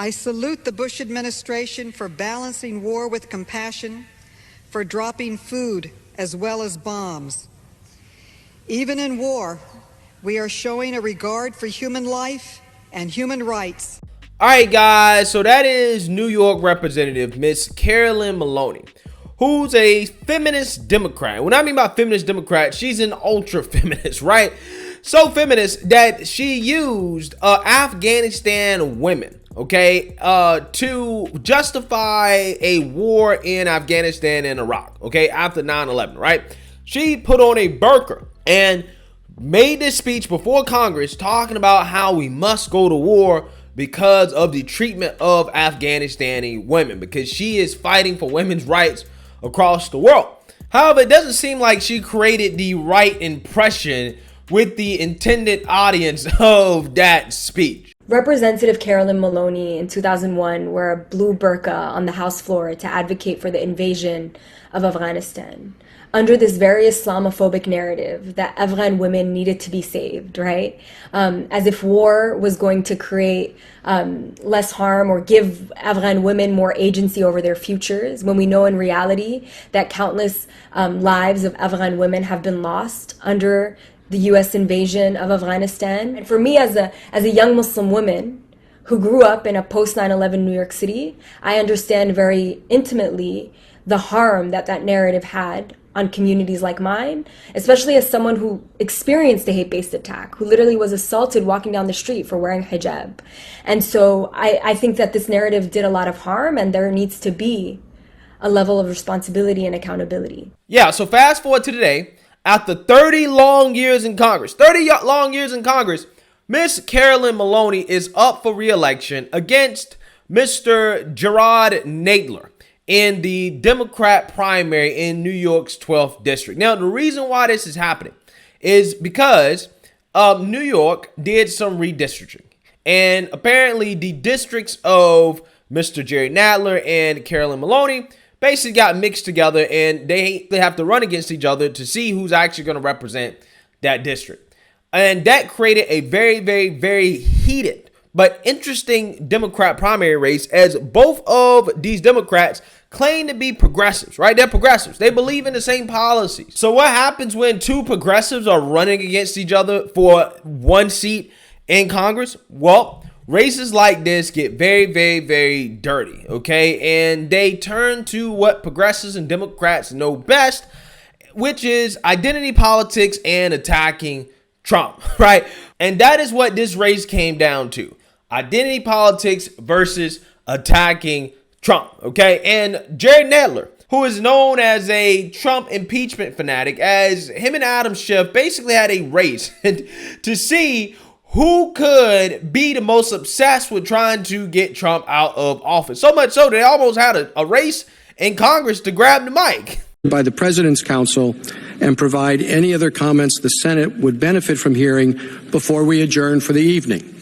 I salute the Bush administration for balancing war with compassion, for dropping food as well as bombs. Even in war, we are showing a regard for human life and human rights. All right, guys, so that is New York Representative Miss Carolyn Maloney, who's a feminist Democrat. When I mean by feminist Democrat, she's an ultra feminist, right? So feminist that she used Afghanistan women, okay, to justify a war in Afghanistan and Iraq, okay, after 9/11, right? She put on a burqa and made this speech before Congress talking about how we must go to war because of the treatment of Afghanistani women, because she is fighting for women's rights across the world. However, it doesn't seem like she created the right impression with the intended audience of that speech. Representative Carolyn Maloney in 2001 wore a blue burqa on the House floor to advocate for the invasion of Afghanistan, under this very Islamophobic narrative that Afghan women needed to be saved, right? As if war was going to create less harm or give Afghan women more agency over their futures, when we know in reality that countless lives of Afghan women have been lost under the U.S. invasion of Afghanistan. And for me, as a young Muslim woman who grew up in a post-9/11 New York City, I understand very intimately the harm that that narrative had on communities like mine, especially as someone who experienced a hate-based attack, who literally was assaulted walking down the street for wearing hijab. And so I think that this narrative did a lot of harm, and there needs to be a level of responsibility and accountability. Yeah, so fast forward to today, after 30 long years in Congress, Miss Carolyn Maloney is up for re-election against Mr. Gerard Nadler in the Democrat primary in New York's 12th district. Now, the reason why this is happening is because New York did some redistricting. And apparently the districts of Mr. Jerry Nadler and Carolyn Maloney basically got mixed together, and they have to run against each other to see who's actually going to represent that district. And that created a very, very, very heated but interesting Democrat primary race, as both of these Democrats claim to be progressives, right? They're progressives. They believe in the same policies. So what happens when two progressives are running against each other for one seat in Congress? Well, races like this get very, very, very dirty, okay? And they turn to what progressives and Democrats know best, which is identity politics and attacking Trump, right? And that is what this race came down to. Identity politics versus attacking Trump, okay? And Jerry Nadler, who is known as a Trump impeachment fanatic, as him and Adam Schiff basically had a race to see who could be the most obsessed with trying to get Trump out of office. So much so they almost had a race in Congress to grab the mic. By the President's counsel and provide any other comments the Senate would benefit from hearing before we adjourn for the evening.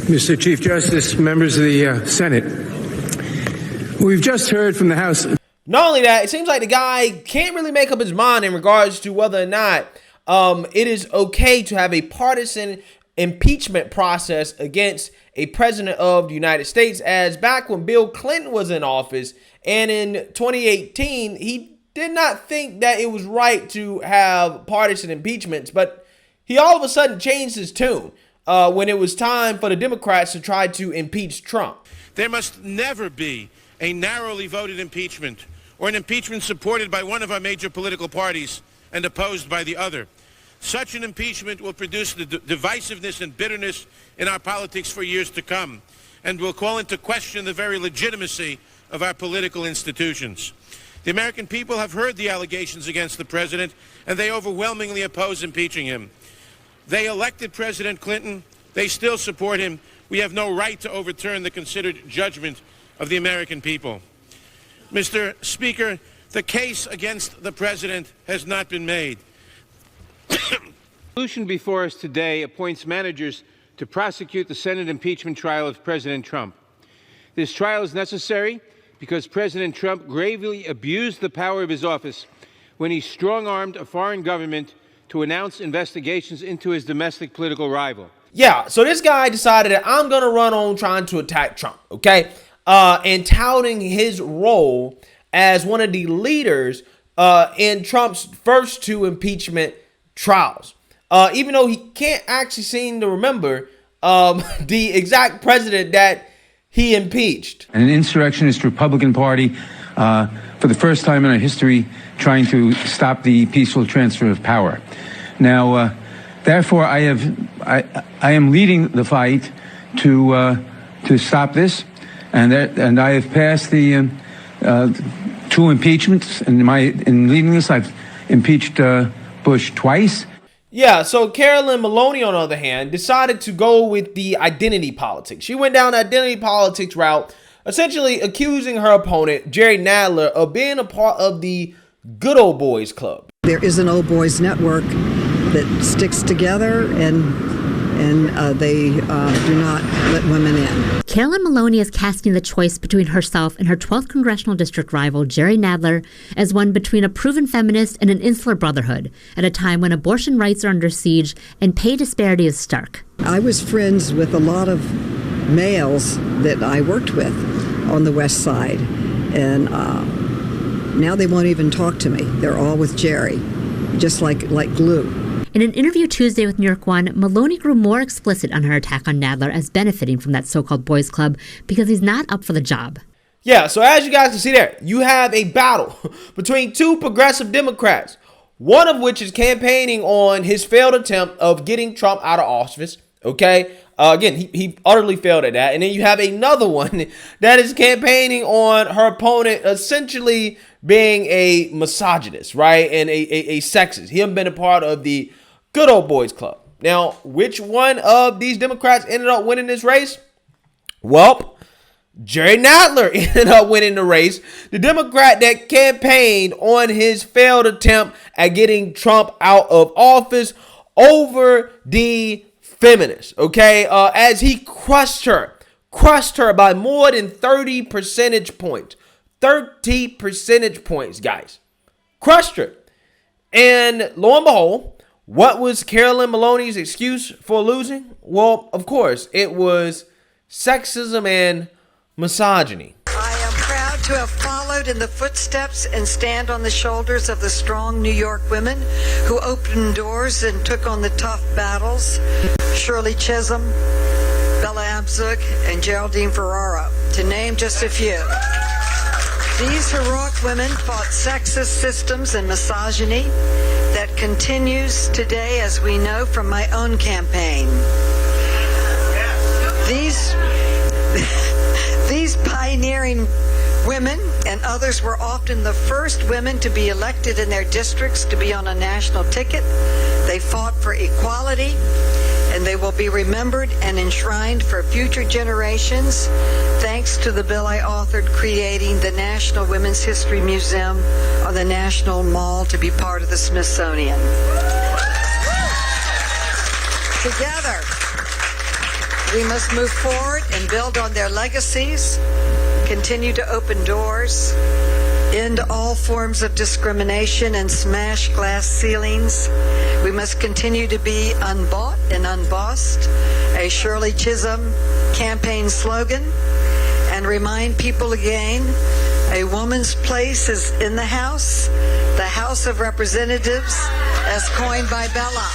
Mr. Chief Justice, members of the Senate, we've just heard from the House. Not only that, it seems like the guy can't really make up his mind in regards to whether or not it is okay to have a partisan impeachment process against a president of the United States, as back when Bill Clinton was in office and in 2018, he did not think that it was right to have partisan impeachments, but he all of a sudden changed his tune when it was time for the Democrats to try to impeach Trump. There must never be a narrowly voted impeachment or an impeachment supported by one of our major political parties and opposed by the other. Such an impeachment will produce the divisiveness and bitterness in our politics for years to come, and will call into question the very legitimacy of our political institutions. The American people have heard the allegations against the president, and they overwhelmingly oppose impeaching him. They elected President Clinton. They still support him. We have no right to overturn the considered judgment of the American people. Mr. Speaker, the case against the president has not been made. The resolution before us today appoints managers to prosecute the Senate impeachment trial of President Trump. This trial is necessary because President Trump gravely abused the power of his office when he strong-armed a foreign government to announce investigations into his domestic political rival. Yeah, so this guy decided that I'm going to run on trying to attack Trump, okay? And touting his role as one of the leaders in Trump's first 2 impeachment trials. Even though he can't actually seem to remember the exact president that he impeached. An insurrectionist Republican Party, for the first time in our history, trying to stop the peaceful transfer of power. Now, therefore, I am leading the fight to stop this, and I have passed the 2 impeachments. In leading this, I've impeached Bush twice. Yeah, so Carolyn Maloney, on the other hand, decided to go with the identity politics. She went down the identity politics route, essentially accusing her opponent, Jerry Nadler, of being a part of the good old boys club. There is an old boys network that sticks together and they do not let women in. Carolyn Maloney is casting the choice between herself and her 12th congressional district rival, Jerry Nadler, as one between a proven feminist and an insular brotherhood, at a time when abortion rights are under siege and pay disparity is stark. I was friends with a lot of males that I worked with on the West Side, and now they won't even talk to me. They're all with Jerry, just like glue. In an interview Tuesday with New York One, Maloney grew more explicit on her attack on Nadler as benefiting from that so-called boys club because he's not up for the job. Yeah, so as you guys can see there, you have a battle between 2 progressive Democrats, one of which is campaigning on his failed attempt of getting Trump out of office, okay? Again, he utterly failed at that. And then you have another one that is campaigning on her opponent essentially being a misogynist, right? And a sexist. He hasn't been a part of the good old boys club. Now, which one of these Democrats ended up winning this race? Well, Jerry Nadler ended up winning the race. The Democrat that campaigned on his failed attempt at getting Trump out of office over the Feminist, okay? As he crushed her by more than 30 percentage points. 30 percentage points, guys. Crushed her. And lo and behold, what was Carolyn Maloney's excuse for losing? Well, of course, it was sexism and misogyny. I am proud to have followed in the footsteps and stand on the shoulders of the strong New York women who opened doors and took on the tough battles. Shirley Chisholm, Bella Abzug, and Geraldine Ferrara, to name just a few. These heroic women fought sexist systems and misogyny that continues today, as we know from my own campaign. These pioneering women and others were often the first women to be elected in their districts to be on a national ticket. They fought for equality, and they will be remembered and enshrined for future generations, thanks to the bill I authored creating the National Women's History Museum on the National Mall to be part of the Smithsonian. Together, we must move forward and build on their legacies, continue to open doors, end all forms of discrimination, and smash glass ceilings. We must continue to be unbought and unbossed, a Shirley Chisholm campaign slogan, and remind people again, a woman's place is in the House of Representatives, as coined by Bella.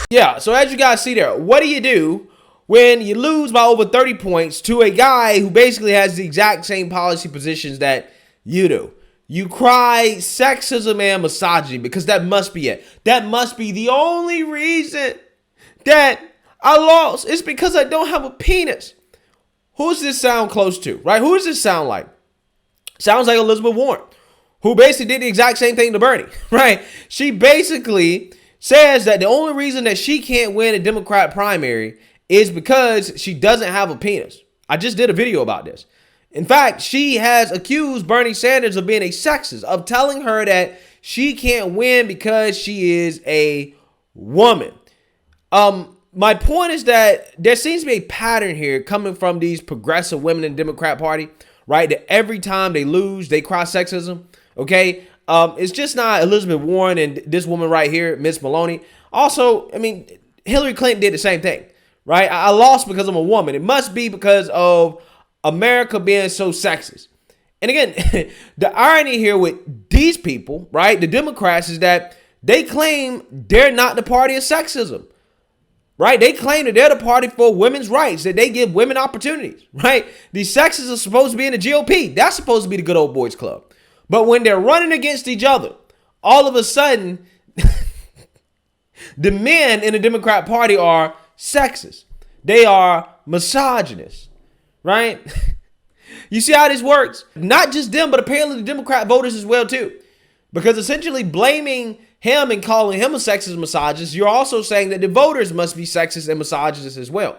Yeah, so as you guys see there, what do you do when you lose by over 30 points to a guy who basically has the exact same policy positions that you do? You cry sexism and misogyny, because that must be it. That must be the only reason that I lost. It's because I don't have a penis. Who does this sound close to, right? Who does this sound like? Sounds like Elizabeth Warren, who basically did the exact same thing to Bernie, right? She basically says that the only reason that she can't win a Democrat primary is because she doesn't have a penis. I just did a video about this. In fact, she has accused Bernie Sanders of being a sexist, of telling her that she can't win because she is a woman. My point is that there seems to be a pattern here coming from these progressive women in the Democrat Party, right? That every time they lose, they cry sexism, okay? It's just not Elizabeth Warren and this woman right here, Miss Maloney. Also, I mean, Hillary Clinton did the same thing, right? I lost because I'm a woman. It must be because of America being so sexist. And again, the irony here with these people, right, the Democrats, is that they claim they're not the party of sexism, right? They claim that they're the party for women's rights, that they give women opportunities, right? These sexists are supposed to be in the GOP. That's supposed to be the good old boys club. But when they're running against each other, all of a sudden, the men in the Democrat Party are sexist. They are misogynist, right? You see how this works? Not just them, but apparently the Democrat voters as well too. Because essentially blaming him and calling him a sexist misogynist, you're also saying that the voters must be sexist and misogynist as well.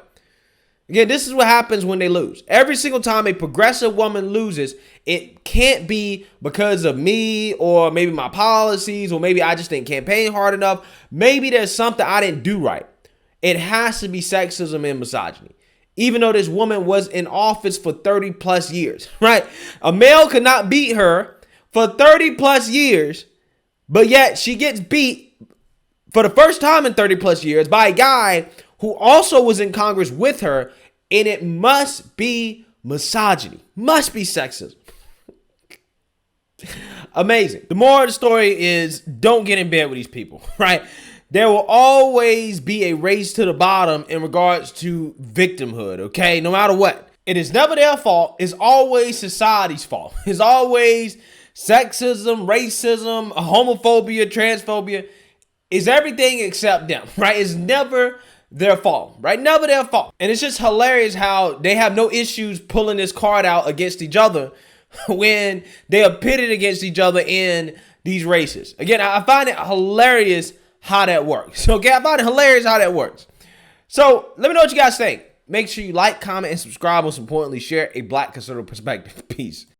Again, this is what happens when they lose. Every single time a progressive woman loses, it can't be because of me or maybe my policies or maybe I just didn't campaign hard enough. Maybe there's something I didn't do right. It has to be sexism and misogyny. Even though this woman was in office for 30 plus years, right? A male could not beat her for 30 plus years, but yet she gets beat for the first time in 30 plus years by a guy who also was in Congress with her, and it must be misogyny, must be sexism. Amazing. The moral of the story is don't get in bed with these people, right? There will always be a race to the bottom in regards to victimhood, okay? No matter what. It is never their fault. It's always society's fault. It's always sexism, racism, homophobia, transphobia. It's everything except them, right? It's never their fault, right? Never their fault. And it's just hilarious how they have no issues pulling this card out against each other when they are pitted against each other in these races. Again, I find it hilarious how that works. Okay, I find it hilarious how that works. So let me know what you guys think. Make sure you like, comment, and subscribe. Most importantly, share a Black conservative perspective. Peace.